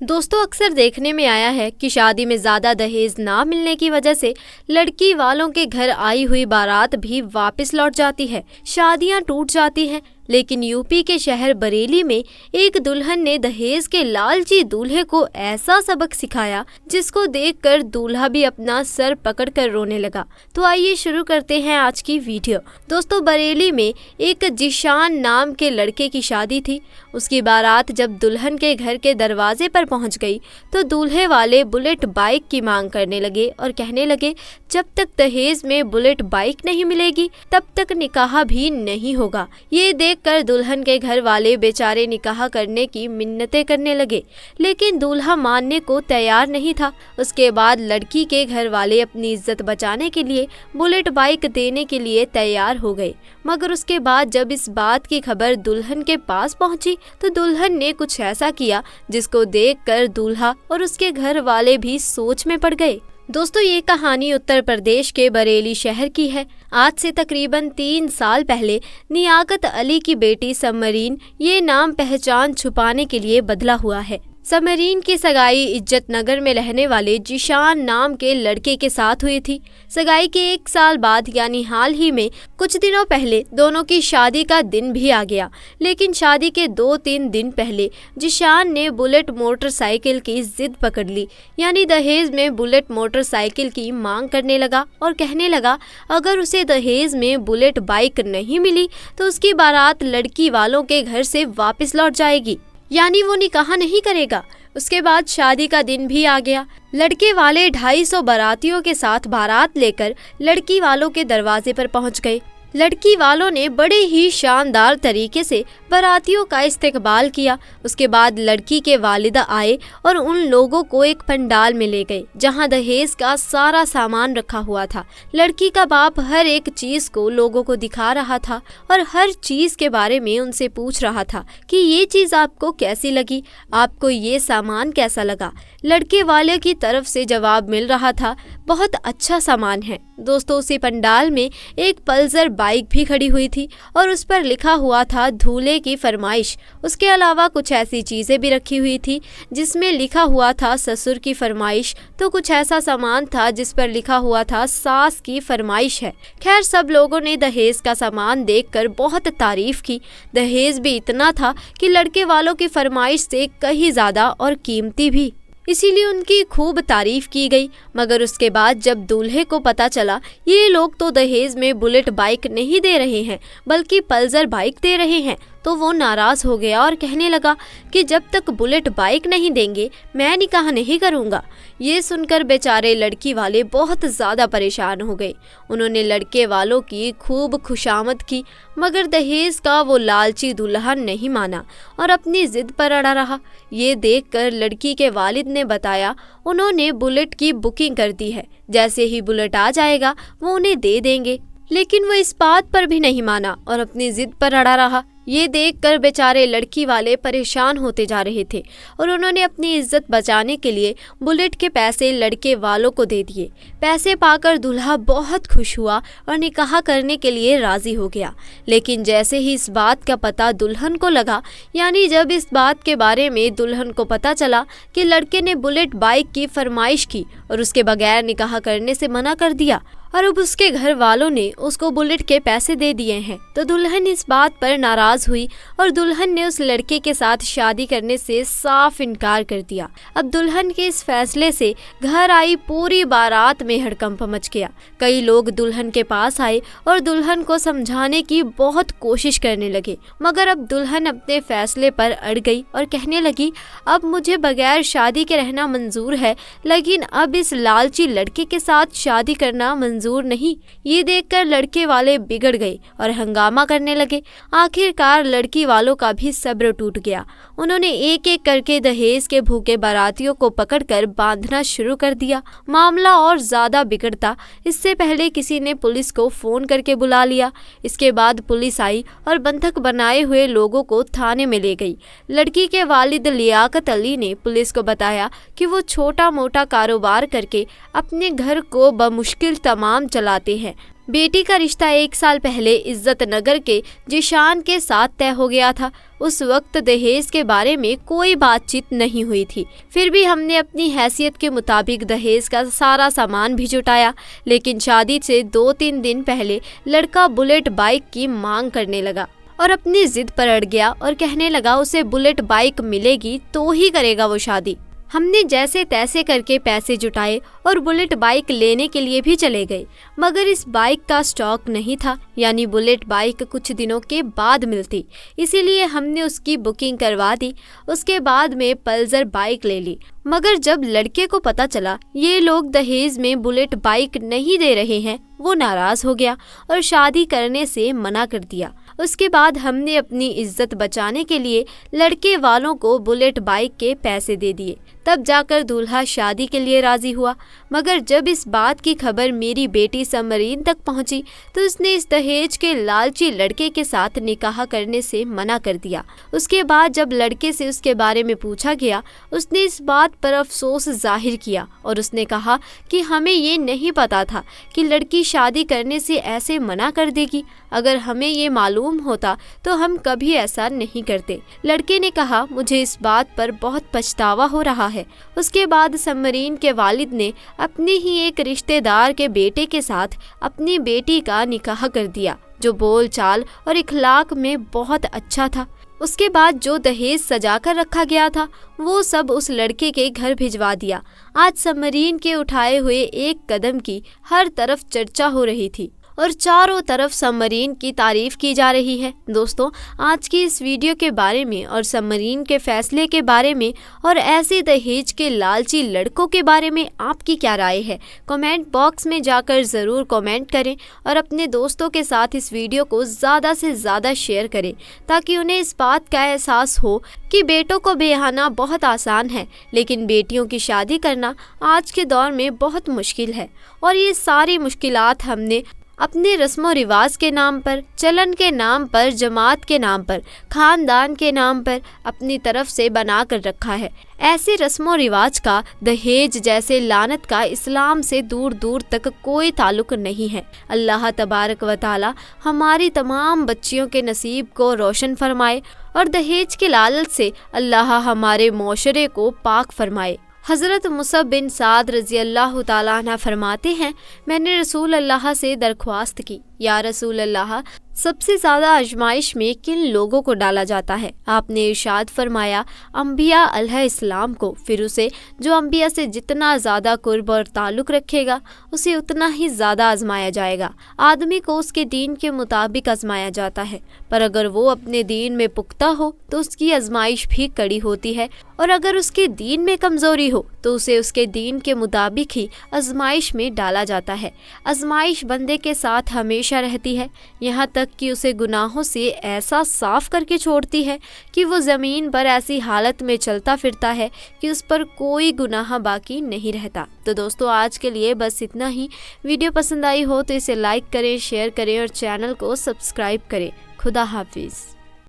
दोस्तों अक्सर देखने में आया है कि शादी में ज्यादा दहेज ना मिलने की वजह से लड़की वालों के घर आई हुई बारात भी वापस लौट जाती है, शादियां टूट जाती हैं। लेकिन यूपी के शहर बरेली में एक दुल्हन ने दहेज के लालची दूल्हे को ऐसा सबक सिखाया जिसको देखकर दूल्हा भी अपना सर पकड़कर रोने लगा। तो आइए शुरू करते हैं आज की वीडियो। दोस्तों बरेली में एक जिशान नाम के लड़के की शादी थी। उसकी बारात जब दुल्हन के घर के दरवाजे पर पहुंच गई तो दूल्हे वाले बुलेट बाइक की मांग करने लगे और कहने लगे जब तक दहेज में बुलेट बाइक नहीं मिलेगी तब तक निकाह भी नहीं होगा। ये देखकर दुल्हन के घर वाले बेचारे निकाह करने की मिन्नतें करने लगे, लेकिन दूल्हा मानने को तैयार नहीं था। उसके बाद लड़की के घर वाले अपनी इज्जत बचाने के लिए बुलेट बाइक देने के लिए तैयार हो गए। मगर उसके बाद जब इस बात की खबर दुल्हन के पास पहुंची तो दुल्हन ने कुछ ऐसा किया जिसको देखकर दूल्हा और उसके घर वाले भी सोच में पड़ गए। दोस्तों ये कहानी उत्तर प्रदेश के बरेली शहर की है। आज से तकरीबन 3 साल पहले नियाकत अली की बेटी समरीन, ये नाम पहचान छुपाने के लिए बदला हुआ है। समरीन की सगाई इज्जत नगर में रहने वाले जिशान नाम के लड़के के साथ हुई थी। सगाई के 1 साल बाद यानी हाल ही में कुछ दिनों पहले दोनों की शादी का दिन भी आ गया। लेकिन शादी के 2-3 दिन पहले जिशान ने बुलेट मोटरसाइकिल की जिद पकड़ ली, यानी दहेज में बुलेट मोटरसाइकिल की मांग करने लगा और कहने लगा अगर उसे दहेज में बुलेट बाइक नहीं मिली तो उसकी बारात लड़की वालों के घर से वापस लौट जाएगी, यानी वो निकाह नहीं करेगा। उसके बाद शादी का दिन भी आ गया। लड़के वाले 250 बारातियों के साथ बारात लेकर लड़की वालों के दरवाजे पर पहुंच गए। लड़की वालों ने बड़े ही शानदार तरीके से बारातियों का इस्तकबाल किया। उसके बाद लड़की के वालिदा आए और उन लोगों को एक पंडाल में ले गए जहां दहेज का सारा सामान रखा हुआ था। लड़की का बाप हर एक चीज को लोगों को दिखा रहा था और हर चीज के बारे में उनसे पूछ रहा था कि ये चीज आपको कैसी लगी, आपको ये सामान कैसा लगा। लड़के वाले की तरफ से जवाब मिल रहा था बहुत अच्छा सामान है। दोस्तों उसी पंडाल में एक पल्सर बाइक भी खड़ी हुई थी और उस पर लिखा हुआ था दूल्हे की फरमाइश। उसके अलावा कुछ ऐसी चीजें भी रखी हुई थी जिसमें लिखा हुआ था ससुर की फरमाइश, तो कुछ ऐसा सामान था जिस पर लिखा हुआ था सास की फरमाइश है। खैर सब लोगों ने दहेज का सामान देखकर बहुत तारीफ की। दहेज भी इतना था कि लड़के वालों की फरमाइश से कहीं ज्यादा और कीमती भी, इसीलिए उनकी खूब तारीफ की गई। मगर उसके बाद जब दूल्हे को पता चला ये लोग तो दहेज में बुलेट बाइक नहीं दे रहे हैं बल्कि पल्सर बाइक दे रहे हैं, तो वो नाराज हो गया और कहने लगा कि जब तक बुलेट बाइक नहीं देंगे मैं निकाह नहीं करूंगा। ये सुनकर बेचारे लड़की वाले बहुत ज़्यादा परेशान हो गए। उन्होंने लड़के वालों की खूब खुशामद की, मगर दहेज का वो लालची दुल्हन नहीं माना और अपनी जिद पर अड़ा रहा। ये देखकर लड़की के वालिद ने बताया उन्होंने बुलेट की बुकिंग कर दी है, जैसे ही बुलेट आ जाएगा वो उन्हें दे देंगे। लेकिन वो इस बात पर भी नहीं माना और अपनी जिद पर अड़ा रहा। ये देखकर बेचारे लड़की वाले परेशान होते जा रहे थे और उन्होंने अपनी इज्जत बचाने के लिए बुलेट के पैसे लड़के वालों को दे दिए। पैसे पाकर दूल्हा बहुत खुश हुआ और निकाह करने के लिए राजी हो गया। लेकिन जैसे ही इस बात का पता दुल्हन को लगा, यानी जब इस बात के बारे में दुल्हन को पता चला कि लड़के ने बुलेट बाइक की फरमाइश की और उसके बगैर निकाह करने से मना कर दिया और अब उसके घर वालों ने उसको बुलेट के पैसे दे दिए हैं, तो दुल्हन इस बात पर नाराज हुई और दुल्हन ने उस लड़के के साथ शादी करने से साफ इनकार कर दिया। अब दुल्हन के इस फैसले से घर आई पूरी बारात में हड़कंप मच गया। कई लोग दुल्हन के पास आए और दुल्हन को समझाने की बहुत कोशिश करने लगे, मगर अब दुल्हन अपने फैसले पर अड़ गई और कहने लगी अब मुझे बगैर शादी के रहना मंजूर है, लेकिन अब इस लालची लड़के के साथ शादी करना मंजूर नहीं। ये देखकर लड़के वाले बिगड़ गए और हंगामा करने लगे। आखिरकार लड़की वालों का भी सब्र टूट गया। उन्होंने एक एक करके दहेज के भूखे बारातियों को पकड़कर बांधना शुरू कर दिया। मामला और ज्यादा बिगड़ता इससे पहले किसी ने पुलिस को फोन करके बुला लिया। इसके बाद पुलिस आई और बंधक बनाए हुए लोगों को थाने में ले गई। लड़की के वालिद लियाकत अली ने पुलिस को बताया कि वो छोटा मोटा कारोबार करके अपने घर को बमुश्किल तमाम चलाते हैं, बेटी का रिश्ता 1 साल पहले इज्जत नगर के जिशान के साथ तय हो गया था। उस वक्त दहेज के बारे में कोई बातचीत नहीं हुई थी। फिर भी हमने अपनी हैसियत के मुताबिक दहेज का सारा सामान भी जुटाया। लेकिन शादी से 2-3 दिन पहले लड़का बुलेट बाइक की मांग करने लगा और अपनी जिद पर अड़ गया और कहने लगा उसे बुलेट बाइक मिलेगी तो ही करेगा वो शादी। हमने जैसे तैसे करके पैसे जुटाए और बुलेट बाइक लेने के लिए भी चले गए, मगर इस बाइक का स्टॉक नहीं था, यानी बुलेट बाइक कुछ दिनों के बाद मिलती। इसीलिए हमने उसकी बुकिंग करवा दी। उसके बाद में पल्सर बाइक ले ली। मगर जब लड़के को पता चला ये लोग दहेज में बुलेट बाइक नहीं दे रहे हैं, वो नाराज हो गया और शादी करने से मना कर दिया। उसके बाद हमने अपनी इज्जत बचाने के लिए लड़के वालों को बुलेट बाइक के पैसे दे दिए। तब जाकर दूल्हा शादी के लिए राजी हुआ। मगर जब इस बात की खबर मेरी बेटी समरीन तक पहुंची तो उसने इस दहेज के लालची लड़के के साथ निकाह करने से मना कर दिया। उसके बाद जब लड़के से उसके बारे में पूछा गया, उसने इस बात पर अफसोस जाहिर किया और उसने कहा कि हमें ये नहीं पता था कि लड़की शादी करने से ऐसे मना कर देगी। अगर हमें ये मालूम होता तो हम कभी ऐसा नहीं करते। लड़के ने कहा, मुझे इस बात पर बहुत पछतावा हो रहा है। उसके बाद समरीन के वालिद ने अपने ही एक रिश्तेदार के बेटे के साथ अपनी बेटी का निकाह कर दिया, जो बोल चाल और इखलाक में बहुत अच्छा था। उसके बाद जो दहेज सजा कर रखा गया था वो सब उस लड़के के घर भिजवा दिया। आज समरीन के उठाए हुए एक कदम की हर तरफ चर्चा हो रही थी और चारों तरफ समरीन की तारीफ की जा रही है। दोस्तों, आज की इस वीडियो के बारे में और समरीन के फैसले के बारे में और ऐसे दहेज के लालची लड़कों के बारे में आपकी क्या राय है? कमेंट बॉक्स में जाकर ज़रूर कमेंट करें और अपने दोस्तों के साथ इस वीडियो को ज़्यादा से ज़्यादा शेयर करें ताकि उन्हें इस बात का एहसास हो कि बेटों को ब्याहना बहुत आसान है, लेकिन बेटियों की शादी करना आज के दौर में बहुत मुश्किल है। और ये सारी मुश्किलात हमने अपने रस्मो रिवाज के नाम पर, चलन के नाम पर, जमात के नाम पर, खानदान के नाम पर अपनी तरफ से बना कर रखा है। ऐसे रस्मो रिवाज का, दहेज जैसे लानत का इस्लाम से दूर दूर तक कोई ताल्लुक नहीं है। अल्लाह तबारक व तआला हमारी तमाम बच्चियों के नसीब को रोशन फरमाए और दहेज के लालच से अल्लाह हमारे मुआशरे को पाक फरमाए। हज़रत मुसअब बिन साद रज़ी अल्लाह तआला अन्हु फरमाते हैं, मैंने रसूल अल्लाह से दरख्वास्त की, या रसूल अल्लाह, सबसे ज़्यादा आजमाइश में किन लोगों को डाला जाता है? आपने इरशाद फरमाया, अम्बिया अलैहिस्सलाम को। फिर उसे जो अम्बिया से जितना ज़्यादा कुर्ब और ताल्लुक़ रखेगा उसे उतना ही ज़्यादा आजमाया जाएगा। आदमी को उसके दीन के मुताबिक आजमाया जाता है, पर अगर वो अपने दीन में पुख्ता हो तो उसकी आजमाइश भी कड़ी होती है, और अगर उसके दीन में कमज़ोरी हो तो उसे उसके दीन के मुताबिक ही आजमाइश में डाला जाता है। आजमाइश बंदे के साथ हमेशा रहती है, यहाँ तक कि उसे गुनाहों से ऐसा साफ करके छोड़ती है कि वो ज़मीन पर ऐसी हालत में चलता फिरता है कि उस पर कोई गुनाह बाकी नहीं रहता। तो दोस्तों, आज के लिए बस इतना ही। वीडियो पसंद आई हो तो इसे लाइक करें, शेयर करें और चैनल को सब्सक्राइब करें। खुदा हाफिज़।